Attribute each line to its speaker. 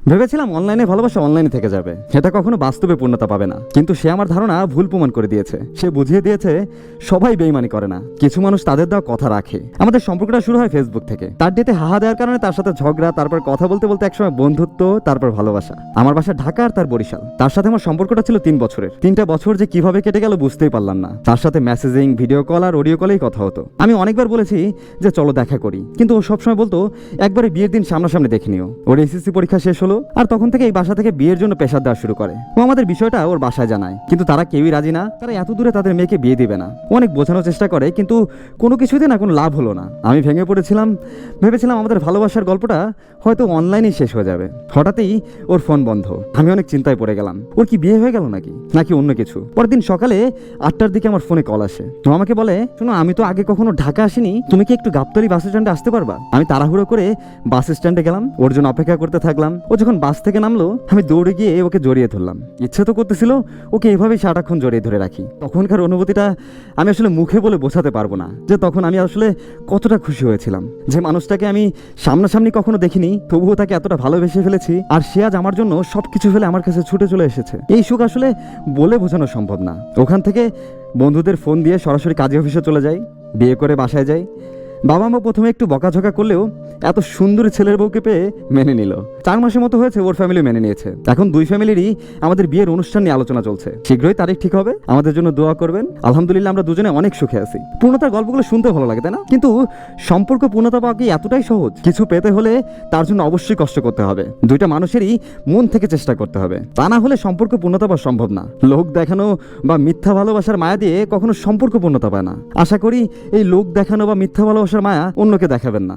Speaker 1: ভেবেছিলাম অনলাইনে ভালোবাসা অনলাইনে থেকে যাবে, এটা কখনো বাস্তবে পূর্ণতা পাবে না। কিন্তু সে আমার ধারণা ভুল প্রমাণ করে দিয়েছে। সে বুঝিয়ে দিয়েছে সবাই বেইমানি করে না, কিছু মানুষ তাদের দেওয়া কথা রাখে। আমাদের সম্পর্কটা শুরু হয় ফেসবুক থেকে। তার ডেটে হাহা দেওয়ার কারণে তার সাথে ঝগড়া, তারপর কথা বলতে বলতে একসময় বন্ধুত্ব, তারপর ভালোবাসা। আমার বাসা ঢাকা আর তার বরিশাল। তার সাথে আমার সম্পর্কটা ছিল 3 বছরের। 3টা বছর যে কিভাবে কেটে গেল বুঝতেই পারলাম না। তার সাথে মেসেজিং, ভিডিও কল আর অডিও কলেই কথা হতো। আমি অনেকবার বলেছি যে চলো দেখা করি, কিন্তু ও সবসময় বলতো একবারে বিয়ের দিন সামনাসামনি দেখে নিও। ওর এসএসসি পরীক্ষা শেষ হলো আর তখন থেকে এই বাসা থেকে বিয়ের জন্য প্রেসার দেওয়া শুরু করে। ও আমাদের বিষয়টা ওর বাসায় জানায়, কিন্তু তারা কেউই রাজি না। তারা এত দূরে তাদের মেয়েকে বিয়ে দিবে না। অনেক বোঝানোর চেষ্টা করে, কিন্তু কোনো কিছুতে না কোনো লাভ হলো না। আমি ভেঙে পড়েছিলাম, ভেবেছিলাম আমাদের ভালোবাসার গল্পটা হয়তো অনলাইনেই শেষ হয়ে যাবে। হঠাৎই ওর ফোন বন্ধ। আমি অনেক চিন্তায় পড়ে গেলাম, ওর কি বিয়ে হয়ে গেল নাকি অন্য কিছু। পরের দিন সকালে 8টার দিকে আমার ফোনে কল আসে। তো আমাকে বলে, শোনো আমি তো আগে কখনো ঢাকা আসিনি, তুমি কি একটু গাবতলী বাস স্ট্যান্ডে আসতে পারবা? আমি তাড়াহুড়ো করে বাস স্ট্যান্ডে গেলাম, ওর জন্য অপেক্ষা করতে থাকলাম। ও যখন বাস থেকে নামলো আমি দৌড়ে গিয়ে ওকে জড়িয়ে ধরলাম। ইচ্ছে তো করতেছিল ওকে এভাবেই সারাক্ষণ জড়িয়ে ধরে রাখি। তখনকার অনুভূতিটা আমি আসলে মুখে বলে বোঝাতে পারবো না, যে তখন আমি আসলে কতটা খুশি হয়েছিলাম। যে মানুষটাকে আমি সামনাসামনি কখনো দেখিনি, তবুও তাকে এতটা ভালোবেসে ফেলেছি, আর সে আজ আমার জন্য সবকিছু ফেলে আমার কাছে ছুটে চলে এসেছে। এই সুখ আসলে বলে বোঝানো সম্ভব না। ওখান থেকে বন্ধুদের ফোন দিয়ে সরাসরি কাজে অফিসে চলে যাই, বিয়ে করে বাসায় যাই। বাবা মা প্রথমে একটু বকাঝকা করলেও এত সুন্দর ছেলের বউকে পেয়ে মেনে নিল। 4 মাসের মতো হয়েছে ওর ফ্যামিলি মেনে নিয়েছে। এখন 2 ফ্যামিলিরই আমাদের বিয়ের অনুষ্ঠান নিয়ে আলোচনা চলছে। শীঘ্রই তারিখ ঠিক হবে, আমাদের জন্য দোয়া করবেন। আলহামদুলিল্লাহ আমরা দুজনে অনেক সুখে আছি। পূর্ণতার গল্পগুলো শুনতে ভালো লাগে, তাই না? কিন্তু সম্পর্ক পূর্ণতা পাওয়া কি এতটাই সহজ? কিছু পেতে হলে তার জন্য অবশ্যই কষ্ট করতে হবে। 2টা মানুষেরই মন থেকে চেষ্টা করতে হবে, তা না হলে সম্পর্ক পূর্ণতা পাওয়া সম্ভব না। লোক দেখানো বা মিথ্যা ভালোবাসার মায়া দিয়ে কখনো সম্পর্ক পূর্ণতা পায় না। আশা করি এই লোক দেখানো বা মিথ্যা ভালোবাসার মায়া অন্যকে দেখাবেন না।